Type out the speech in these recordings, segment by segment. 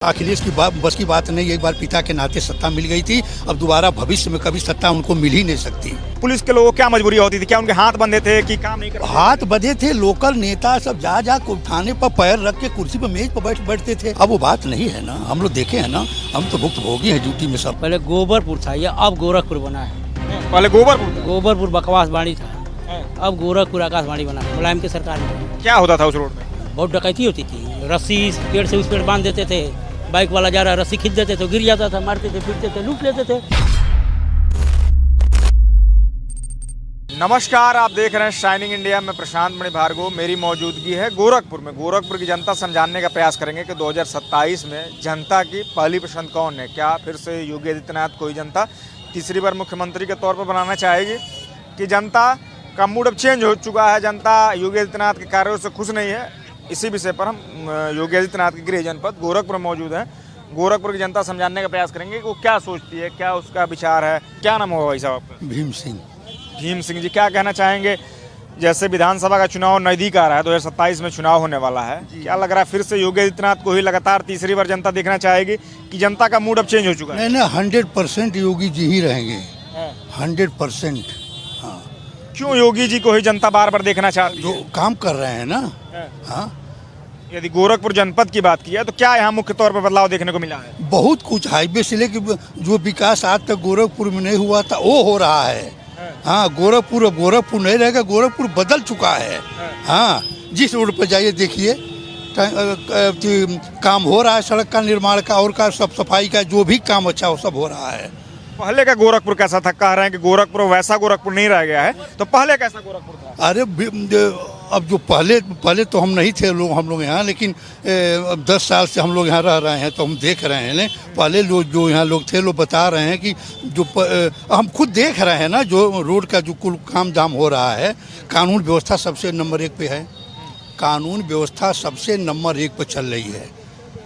अखिलेश की बस की बात नहीं। एक बार पिता के नाते सत्ता मिल गई थी, अब दोबारा भविष्य में कभी सत्ता उनको मिल ही नहीं सकती। पुलिस के लोगों को क्या मजबूरी होती थी? क्या उनके हाथ बंधे थे कि काम नहीं कर रहे? हाथ बंधे थे। लोकल नेता सब जा थाने पर पैर रख के कुर्सी पर मेज पर बैठते थे। अब वो बात नहीं है ना, हम लोग देखे है ना, हम तो भुक्तभोगी हैं ड्यूटी में सब। पहले गोबरपुर था, ये अब गोरखपुर बना है। पहले गोबरपुर बकवास बाड़ी था, अब गोरखपुर आकाशवाणी बना है मुलायम की सरकार में। क्या होता था उस रोड में? बहुत डकैती होती थी। रस्सी इस पेड़ से उस पेड़ बांध देते थे, बाइक वाला जा रहा रस्सी खींच देते थे, गिर जाता था, मारते थे, पीटते थे, लूट लेते थे। नमस्कार, आप देख रहे हैं शाइनिंग इंडिया में प्रशांत मणि भार्गव। मेरी मौजूदगी है गोरखपुर में। गोरखपुर की जनता से हम जानने का प्रयास करेंगे कि 2027 में जनता की पहली पसंद कौन है। क्या फिर से योगी आदित्यनाथ को ही जनता तीसरी बार मुख्यमंत्री के तौर पर बनाना चाहेगी कि जनता का मूड अब चेंज हो चुका है, जनता योगी आदित्यनाथ के कार्यों से खुश नहीं है। इसी विषय पर हम योगी आदित्यनाथ के गृह जनपद गोरखपुर में मौजूद हैं। गोरखपुर की जनता से समझाने का प्रयास करेंगे कि वो क्या सोचती है, क्या उसका विचार है। क्या नाम होगा भाई साहब आपका? भीम सिंह। भीम सिंह जी, क्या कहना चाहेंगे? जैसे विधानसभा का चुनाव नजदीक आ रहा है, 2027 में चुनाव होने वाला है, क्या लग रहा है फिर से योगी आदित्यनाथ को ही लगातार तीसरी बार जनता देखना चाहेगी कि जनता का मूड अब चेंज हो चुका है? नहीं, 100% योगी जी ही रहेंगे, 100%। हाँ, क्यों योगी जी को ही जनता बार बार देखना चाहती है? जो काम कर रहे हैं ना। हाँ, यदि गोरखपुर जनपद की बात की है तो क्या यहाँ मुख्य तौर पर बदलाव देखने को मिला है? बहुत कुछ हाईवे से लेकर जो विकास आज तक गोरखपुर में नहीं हुआ था वो हो रहा है। हाँ, गोरखपुर नहीं रहेगा, गोरखपुर बदल चुका है। हाँ, जिस रोड पर जाइए देखिए काम हो रहा है, सड़क का निर्माण का और का सब सफाई का जो भी काम अच्छा वो सब हो रहा है। पहले का गोरखपुर कैसा था? कह रहे हैं कि गोरखपुर वैसा गोरखपुर नहीं रह गया है, तो पहले कैसा गोरखपुर था? अरे अब जो पहले तो हम नहीं थे हम लोग यहाँ, लेकिन 10 साल से हम लोग यहाँ रह रहे हैं तो हम देख रहे हैं। पहले लोग जो यहाँ लोग थे लोग बता रहे हैं कि जो हम खुद देख रहे हैं ना, जो रोड का जो कुल काम धाम हो रहा है, कानून व्यवस्था सबसे नंबर 1 पे है। कानून व्यवस्था सबसे नंबर 1 पे चल रही है।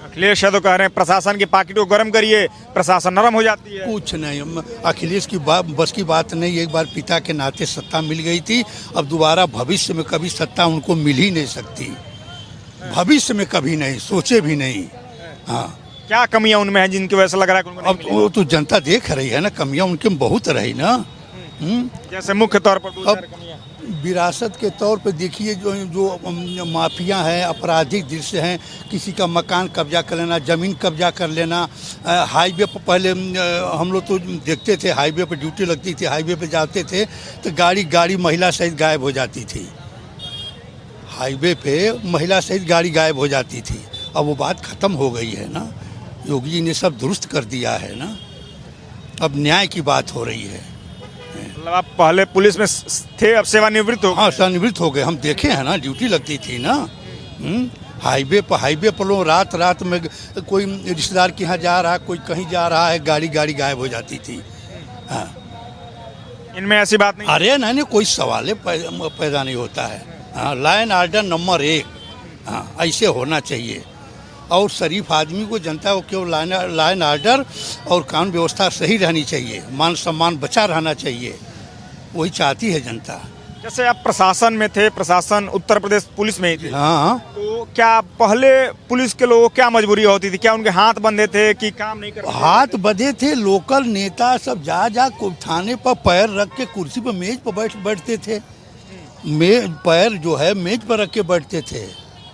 अखिलेश यादव कह रहे हैं प्रशासन की पाकिट को गर्म करिए, प्रशासन नरम हो जाती है। कुछ नहीं, अखिलेश की बस की बात नहीं। एक बार पिता के नाते सत्ता मिल गई थी, अब दोबारा भविष्य में कभी सत्ता उनको मिल ही नहीं सकती। भविष्य में कभी नहीं, सोचे भी नहीं। हाँ, क्या कमियां उनमें हैं जिनकी वजह से लग रहा है कि उनको अब वो तो जनता देख रही है ना, कमियां उनके में बहुत रही ना। जैसे मुख्य तौर पर अब विरासत के तौर पे देखिए, जो माफिया हैं, आपराधिक दृश्य हैं, किसी का मकान कब्जा कर लेना, ज़मीन कब्जा कर लेना। हाईवे पर पहले हम लोग तो देखते थे, हाईवे पर ड्यूटी लगती थी, हाईवे पे जाते थे तो गाड़ी महिला सहित गायब हो जाती थी। हाईवे पे महिला सहित गाड़ी गायब हो जाती थी। अब वो बात ख़त्म हो गई है ना, योगी जी ने सब दुरुस्त कर दिया है ना। अब न्याय की बात हो रही है। मतलब आप पहले पुलिस में थे, अब सेवानिवृत्त हो? हाँ, सेवानिवृत्त हो गए। हम देखे हैं ना, ड्यूटी लगती थी ना। हाईवे पर लोग रात में कोई रिश्तेदार के यहाँ जा रहा है, कोई कहीं जा रहा है, गाड़ी गायब हो जाती थी। हाँ, इनमें ऐसी बात नहीं? अरे नहीं, कोई सवाल पैदा नहीं होता है। हाँ, लाइन आर्डर नंबर 1। हाँ, ऐसे होना चाहिए। और शरीफ आदमी को जनता को केवल लाइन आर्डर और कानून व्यवस्था सही रहनी चाहिए, मान सम्मान बचा रहना चाहिए, वही चाहती है जनता। जैसे आप प्रशासन में थे, प्रशासन उत्तर प्रदेश पुलिस में ही थे। हाँ, तो क्या पहले पुलिस के लोगों को क्या मजबूरी होती थी? क्या उनके हाथ बंधे थे कि काम नहीं कर? हाथ बंधे थे। लोकल नेता सब जा थाने पर पैर रख के कुर्सी पर मेज पर बैठते थे। पैर जो है मेज पर रख के बैठते थे।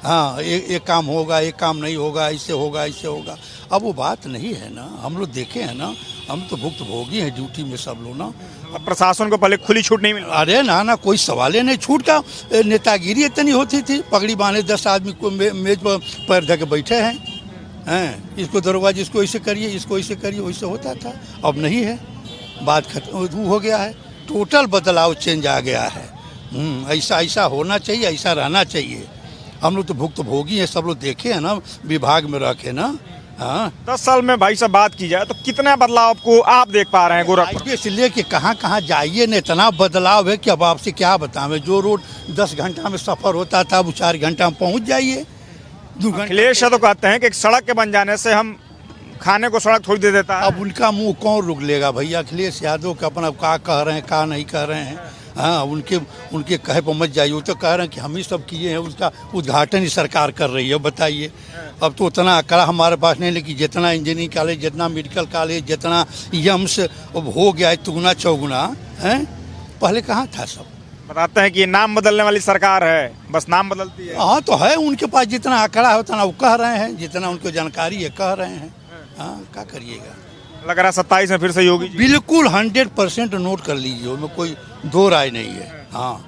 हाँ, एक काम होगा, एक काम नहीं होगा, ऐसे होगा, ऐसे होगा। अब वो बात नहीं है ना, हम लोग देखे हैं ना, हम तो भुक्तभोगी हैं ड्यूटी में सब लोग ना। अब प्रशासन को पहले खुली छूट नहीं मिली? अरे ना, कोई सवाल ही नहीं। छूट का नेतागिरी इतनी होती थी, पगड़ी बांधे 10 आदमी को मेज पर पैर धके बैठे हैं। इसको दरोगा, जिसको ऐसे करिए, इसको ऐसे करिए, वैसे होता था। अब नहीं है, बात खत्म हो गया है। टोटल बदलाव, चेंज आ गया है। ऐसा होना चाहिए, ऐसा रहना चाहिए। हम लोग तो भुक्तभोगी हैं, सब लोग देखे हैं ना, विभाग में रखे ना। हाँ, 10 साल में भाई साहब बात की जाए तो कितना बदलाव को आप देख पा रहे हैं गोरखपुर? हाईवे से लेके कहाँ जाइए ना, इतना बदलाव है कि अब आपसे क्या बताएं। जो रोड 10 घंटा में सफर होता था, वो 4 घंटा में पहुँच जाइए। 2 घंटे। अखिलेश यादव कहते हैं कि एक सड़क के बन जाने से हम खाने को सड़क थोड़ी दे देता है। अब उनका मुंह कौन रोक लेगा भैया? अखिलेश यादव का अपना क्या कह रहे हैं, क्या नहीं कह रहे हैं। हाँ, उनके उनके कहे पर मत जाइए। वो तो कह रहे हैं कि हम ही सब किए हैं, उसका उद्घाटन ही सरकार कर रही है। बताइए, अब तो उतना आंकड़ा हमारे पास नहीं, लेकिन जितना इंजीनियरिंग कॉलेज, जितना मेडिकल कॉलेज, जितना यम्स अब हो गया है दुगुना चौगुना है, पहले कहाँ था सब। बताते हैं कि ये नाम बदलने वाली सरकार है, बस नाम बदलती है। हाँ, तो है उनके पास जितना आंकड़ा है उतना वो कह रहे हैं, जितना उनको जानकारी है कह रहे हैं। हाँ, क्या करिएगा। लग रहा है 27 में फिर से योगी जी। बिल्कुल 100% नोट कर लीजिए, उसमें कोई दो राय नहीं है। हाँ,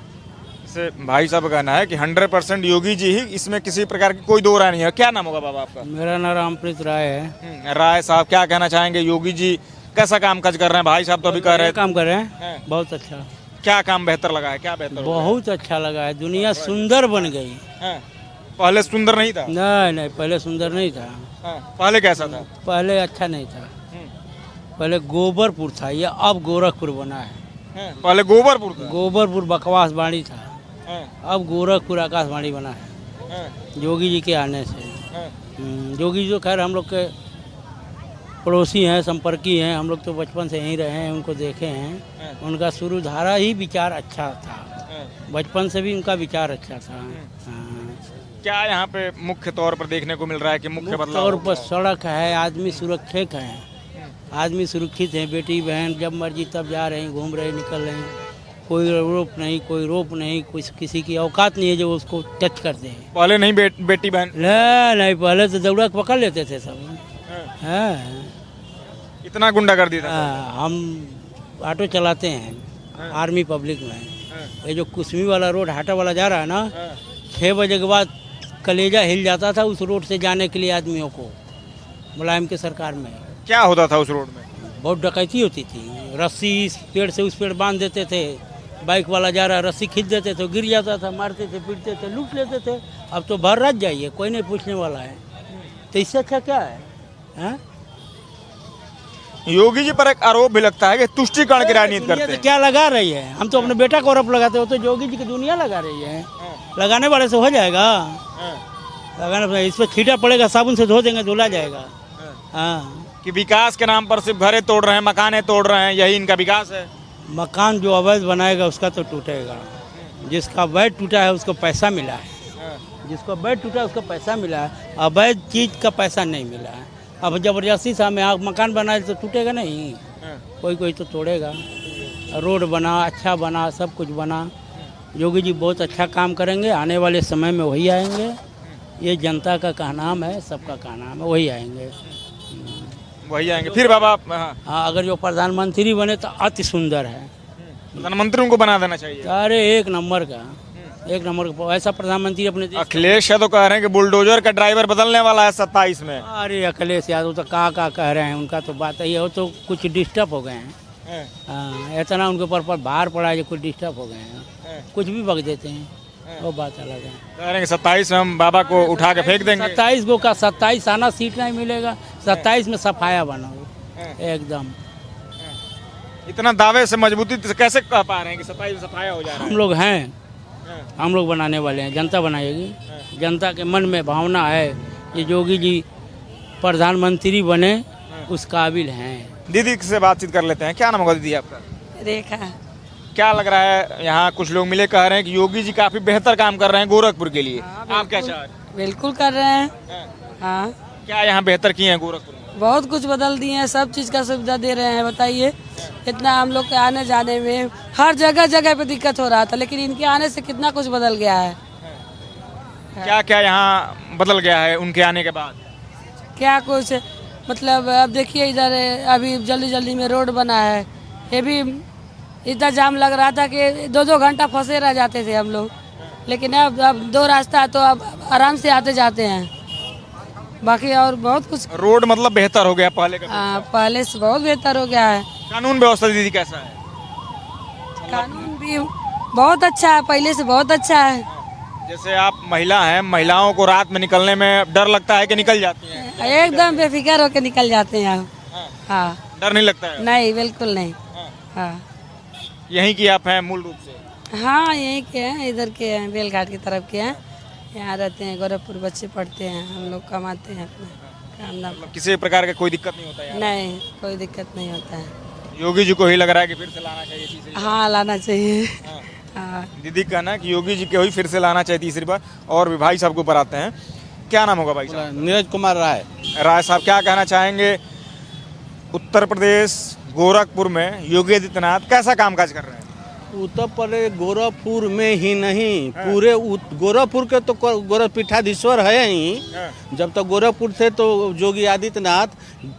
से भाई साहब का कहना है कि 100% योगी जी ही, इसमें किसी प्रकार की कोई दो राय नहीं है। क्या नाम होगा बाबा आपका? मेरा नाम रामप्रीत राय है। राय साहब क्या कहना चाहेंगे, योगी जी कैसा काम काज कर रहे हैं? भाई साहब तो अभी कह रहे काम कर रहे हैं, हैं। बहुत अच्छा, क्या काम बेहतर लगा है, क्या बेहतर हो गया? बहुत अच्छा लगा है। दुनिया सुंदर बन गई। हैं? पहले सुंदर नहीं था। नहीं नहीं, पहले सुंदर नहीं था। पहले कैसा था? पहले अच्छा नहीं था। पहले गोबरपुर था, ये अब गोरखपुर बना है। पहले गोबरपुर था। गोबरपुर बकवास बाड़ी था, हैं? अब गोरखपुर आकाशवाणी बना है हैं? योगी जी के आने से। हैं? योगी जी तो खैर हम लोग के पड़ोसी हैं, संपर्की हैं। हम लोग तो बचपन से यहीं रहे हैं, उनको देखे हैं। उनका शुरू धारा ही विचार अच्छा था, बचपन से भी उनका विचार अच्छा था। हाँ। क्या यहाँ पे मुख्य तौर पर देखने को मिल रहा है कि मुख्य बदलाव तौर होगा? पर सड़क है, आदमी सुरक्षित हैं, आदमी सुरक्षित हैं। बेटी बहन जब मर्जी तब जा रहे हैं, घूम रहे, निकल रहे हैं। कोई रोप नहीं, कोई रोप नहीं, कोई किसी की औकात नहीं है जो उसको टच कर दे। पहले नहीं बेटी बहन नहीं, पहले तो दौड़ा के पकड़ लेते थे सब। हाँ, इतना गुंडागर्दी था। हम ऑटो चलाते हैं आर्मी पब्लिक में। ये जो कुसमी वाला रोड हाटा वाला जा रहा है ना, 6 बजे के बाद कलेजा हिल जाता था उस रोड से जाने के लिए आदमियों को। मुलायम के सरकार में क्या होता था उस रोड में? बहुत डकैती होती थी। रस्सी इस पेड़ से उस पेड़ बांध देते थे, बाइक वाला जा रहा रस्सी खींच देते थे, गिर जाता था, मारते थे, पीटते थे, लूट लेते थे। अब तो भर रात जाइए, कोई नहीं पूछने वाला है। तो इससे अच्छा क्या है? हाँ? योगी जी पर एक आरोप भी लगता है कि तुष्टीकरण की राजनीति दुनिया करते तो हैं। क्या लगा रही है? हम तो अपने बेटा को आरोप लगाते हो, तो योगी जी की दुनिया लगा रही है। लगाने वाले से हो जाएगा, लगाने इस पर छींटा पड़ेगा, साबुन से धो देंगे, धुला जाएगा। हाँ, कि विकास के नाम पर सिर्फ घरें तोड़ रहे हैं, मकाने तोड़ रहे हैं, यही इनका विकास है। मकान जो अवैध बनाएगा उसका तो टूटेगा। जिसका अवैध टूटा है उसको पैसा मिला है, जिसको अवैध टूटा है उसको पैसा मिला है, अवैध चीज का पैसा नहीं मिला है। अब जबरदस्ती से हमें मकान बनाए तो टूटेगा नहीं, कोई कोई तो तोड़ेगा। रोड बना, अच्छा बना, सब कुछ बना। योगी जी बहुत अच्छा काम करेंगे, आने वाले समय में वही आएंगे। ये जनता का कहनाम है, सबका कहनाम है, वही आएंगे। वही आएंगे फिर बाबा। हाँ, हाँ, अगर जो प्रधानमंत्री बने तो अति सुंदर है। प्रधानमंत्री उनको बना देना चाहिए। अरे एक नंबर का, एक नंबर का ऐसा प्रधानमंत्री अपने देश। अखिलेश यादव कह रहे हैं कि बुलडोजर का ड्राइवर बदलने वाला है 27 में। अरे अखिलेश यादव तो का कह रहे हैं, उनका तो बात ही है। वो तो कुछ डिस्टर्ब हो गए हैं। हाँ, इतना उनके ऊपर भार पड़ा है जो कुछ डिस्टर्ब हो गए हैं, कुछ भी बक देते हैं, वो बात अलग है। कह रहे हैं कि 27 में हम बाबा को उठा के फेंक देंगे। 27 को का 27 आना सीट नहीं मिलेगा, 27 में सफाया बनाओ एकदम। इतना दावे से मजबूती से कैसे कह पा रहे हैं कि 27 में सफाया हो जा रहा है? हम लोग हैं, हम लोग बनाने वाले हैं, जनता बनाएगी। जनता के मन में भावना है कि योगी जी प्रधानमंत्री बने, उस काबिल हैं। दीदी से बातचीत कर लेते हैं। क्या नाम होगा दीदी आपका? रेखा। क्या लग रहा है, यहाँ कुछ लोग मिले कह रहे हैं कि योगी जी काफी बेहतर काम कर रहे हैं गोरखपुर के लिए। आप क्या चाह रहे हैं? बिल्कुल कर रहे हैं। हाँ, क्या यहाँ बेहतर किए हैं गोरखपुर में? बहुत कुछ बदल दिए हैं, सब चीज़ का सुविधा दे रहे हैं। बताइए, इतना हम लोग के आने जाने में हर जगह जगह पे दिक्कत हो रहा था, लेकिन इनके आने से कितना कुछ बदल गया है। क्या क्या यहाँ बदल गया है उनके आने के बाद? क्या कुछ, मतलब अब देखिए इधर अभी जल्दी जल्दी में रोड बना है, ये भी इतना जाम लग रहा था कि 2-2 घंटा फंसे रह जाते थे हम लोग, लेकिन अब 2 रास्ता तो अब आराम से आते जाते हैं। बाकी और बहुत कुछ रोड मतलब बेहतर हो गया पहले का? पहले से बहुत बेहतर हो गया है। कानून व्यवस्था दीदी कैसा है? कानून भी बहुत अच्छा है, पहले से बहुत अच्छा है। जैसे आप महिला हैं, महिलाओं को रात में निकलने में डर लगता है कि निकल जाती हैं? एकदम बेफिक्र होकर निकल जाते हैं। हाँ, डर नहीं लगता है? नहीं, बिल्कुल नहीं। हाँ, यहीं की आप हैं मूल रूप से? हाँ, यहीं के हैं, इधर के हैं, बेलघाट की तरफ के हैं। यहाँ रहते हैं, गोरखपुर बच्चे पढ़ते हैं, हम लोग कमाते हैं अपना काम धाम। किसी प्रकार का कोई दिक्कत नहीं होता है? नहीं, कोई दिक्कत नहीं होता है। योगी जी को ही लग रहा है कि फिर से लाना चाहिए तीसरी बार। हाँ लाना चाहिए। हाँ। हाँ दीदी का कहना है कि योगी जी को ही फिर से लाना चाहिए तीसरी बार। और भी भाई साहब के ऊपर आते हैं। क्या नाम होगा भाई साहब? नीरज कुमार राय। राय साहब क्या कहना चाहेंगे? उत्तर प्रदेश गोरखपुर में योगी आदित्यनाथ कैसा कामकाज कर रहे हैं? उत्तर प्रदेश गोरखपुर में ही नहीं, पूरे गोरखपुर के तो गोरखपीठाधीश्वर है ही। जब तक गोरखपुर थे तो योगी आदित्यनाथ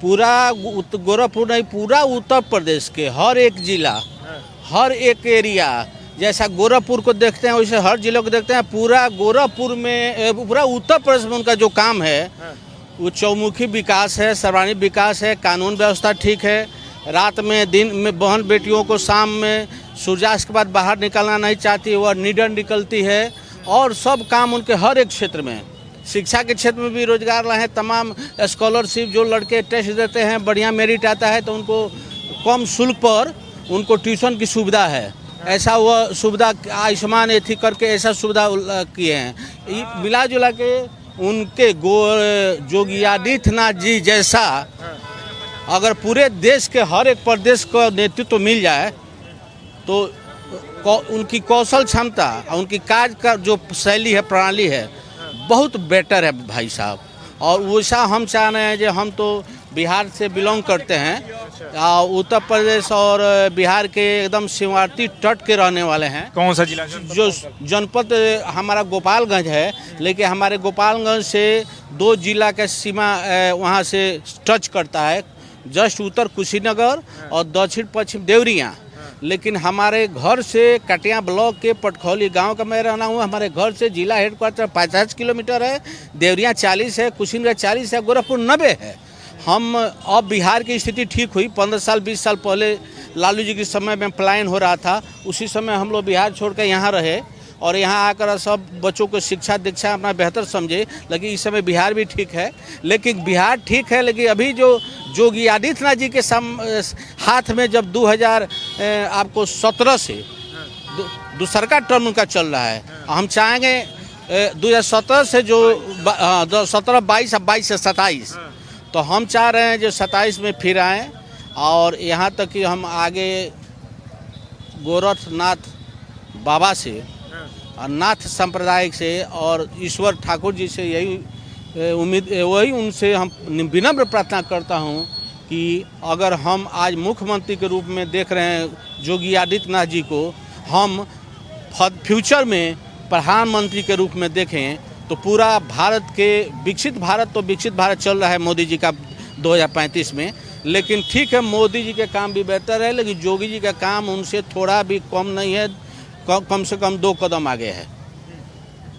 पूरा गोरखपुर नहीं, पूरा उत्तर प्रदेश के हर एक जिला, हर एक एरिया, जैसा गोरखपुर को देखते हैं वैसे हर जिले को देखते हैं। पूरा गोरखपुर में, पूरा उत्तर प्रदेश में उनका जो काम है वो चौमुखी विकास है, सर्वांगीण विकास है, कानून व्यवस्था ठीक है। रात में दिन में बहन बेटियों को शाम में सूर्यास्त के बाद बाहर निकलना नहीं चाहती, वह निडर निकलती है। और सब काम उनके हर एक क्षेत्र में, शिक्षा के क्षेत्र में भी रोजगार लाए हैं। तमाम स्कॉलरशिप जो लड़के टेस्ट देते हैं, बढ़िया मेरिट आता है तो उनको कम शुल्क पर उनको ट्यूशन की सुविधा है। ऐसा वह सुविधा आयुष्मान एथी करके ऐसा सुविधा किए हैं। मिला जुला के उनके योगी आदित्यनाथ जी जैसा अगर पूरे देश के हर एक प्रदेश का नेतृत्व मिल जाए तो उनकी कौशल क्षमता, उनकी कार्य का जो शैली है, प्रणाली है, बहुत बेटर है भाई साहब। और वैसा हम चाह रहे हैं। जो हम तो बिहार से बिलोंग करते हैं, उत्तर प्रदेश और बिहार के एकदम सीमावर्ती तट के रहने वाले हैं। कौन सा जिला? जो जनपद हमारा गोपालगंज है, लेकिन हमारे गोपालगंज से 2 जिला का सीमा वहाँ से टच करता है, जस्ट उत्तर कुशीनगर और दक्षिण पश्चिम देवरिया। लेकिन हमारे घर से कटिया ब्लॉक के पटखौली गांव का मैं रहना हूँ। हमारे घर से जिला हेडक्वार्टर 50 किलोमीटर है, देवरिया 40 है, कुशीनगर 40 है, गोरखपुर 90 है। हम अब बिहार की स्थिति ठीक हुई। 15 साल 20 साल पहले लालू जी के समय में पलायन हो रहा था, उसी समय हम लोग बिहार छोड़ कर यहाँ रहे और यहाँ आकर सब बच्चों को शिक्षा दीक्षा अपना बेहतर समझे। लेकिन इस समय बिहार भी ठीक है, लेकिन बिहार ठीक है, लेकिन अभी जो योगी आदित्यनाथ जी के हाथ में जब 2017 से दूसरा टर्म उनका चल रहा है, हम चाहेंगे 2017 से जो 17, 22 और 22 से 27, तो हम चाह रहे हैं जो 27 में फिर आएँ। और यहाँ तक कि हम आगे गोरखनाथ बाबा से और नाथ संप्रदाय से और ईश्वर ठाकुर जी से यही उम्मीद, वही उनसे हम विनम्र प्रार्थना करता हूँ कि अगर हम आज मुख्यमंत्री के रूप में देख रहे हैं योगी आदित्यनाथ जी को, हम फ्यूचर में प्रधानमंत्री के रूप में देखें तो पूरा भारत के विकसित भारत चल रहा है मोदी जी का 2035 में। लेकिन ठीक है, मोदी जी के काम भी बेहतर है, लेकिन योगी जी का काम उनसे थोड़ा भी कम नहीं है, कम से कम 2 कदम आगे है।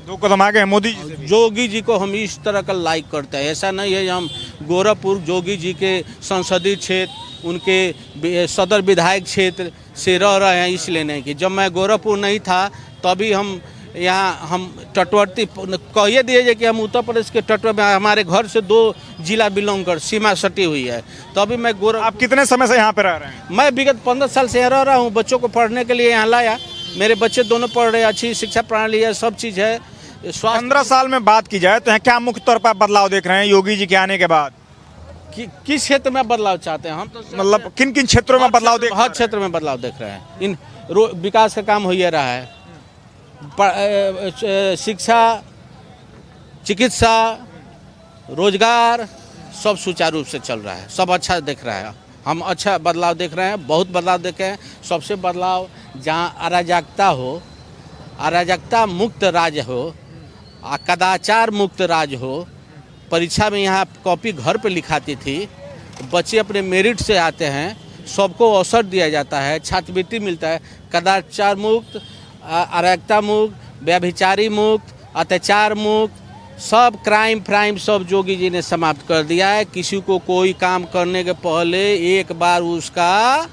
2 कदम आगे है मोदी जी से। योगी जी को हम इस तरह का लाइक करते हैं। ऐसा नहीं है हम गोरखपुर योगी जी के संसदीय क्षेत्र, उनके सदर विधायक क्षेत्र से रह रहे हैं, इसलिए नहीं कि जब मैं गोरखपुर नहीं था तभी हम यहाँ हम तटवर्ती कहिए दिए कि हम उत्तर प्रदेश के तटवर्ती में हमारे घर से 2 जिला बिलोंग कर सीमा सटी हुई है। तभी मैं आप कितने समय से यहाँ पे रह रहे हैं? मैं विगत 15 साल से यहाँ रह रहा हूँ। बच्चों को पढ़ने के लिए यहाँ लाया, मेरे बच्चे दोनों पढ़ रहे हैं, अच्छी शिक्षा प्रणाली है, सब चीज़ है। 15 साल में बात की जाए तो यहाँ क्या मुख्य तौर पर बदलाव देख रहे हैं योगी जी के आने के बाद? किस क्षेत्र में बदलाव चाहते हैं हम? तो मतलब किन किन क्षेत्रों में बदलाव देख? हर क्षेत्र में बदलाव देख रहे हैं। इन विकास का काम हो ही रहा है। शिक्षा, चिकित्सा, रोजगार सब सुचारू रूप से चल रहा है, सब अच्छा दिख रहा है। हम अच्छा बदलाव देख रहे हैं, बहुत बदलाव देखे हैं। सबसे बदलाव जहाँ अराजकता हो, अराजकता मुक्त राज्य हो, कदाचार मुक्त राज्य हो। परीक्षा में यहाँ कॉपी घर पे लिखाती थी, बच्चे अपने मेरिट से आते हैं, सबको अवसर दिया जाता है, छात्रवृत्ति मिलता है। कदाचार मुक्त, अराजकता मुक्त, व्यभिचारी मुक्त, अत्याचार मुक्त, सब क्राइम सब योगी जी ने समाप्त कर दिया है। किसी को कोई काम करने के पहले एक बार उसका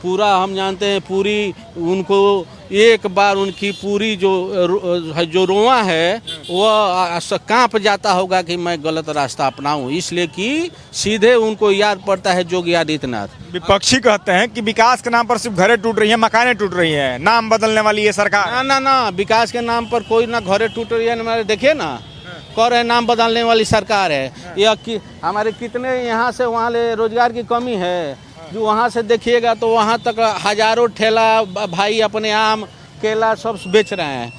पूरा, हम जानते हैं, पूरी उनको एक बार उनकी पूरी जो रोआ है वह कांप जाता होगा कि मैं गलत रास्ता अपनाऊं, इसलिए कि सीधे उनको याद पड़ता है योगी आदित्यनाथ। विपक्षी कहते हैं कि विकास के नाम पर सिर्फ घरें टूट रही हैं, मकानें टूट रही हैं, नाम बदलने वाली ये सरकार। ना, विकास के नाम पर कोई ना घरें टूट रही है। देखिए ना, कह रहे नाम बदलने वाली सरकार है। यह हमारे कितने यहाँ से वहाँ ले रोजगार की कमी है। जो वहाँ से देखिएगा तो वहाँ तक हजारों ठेला भाई अपने आम केला सब बेच रहे हैं।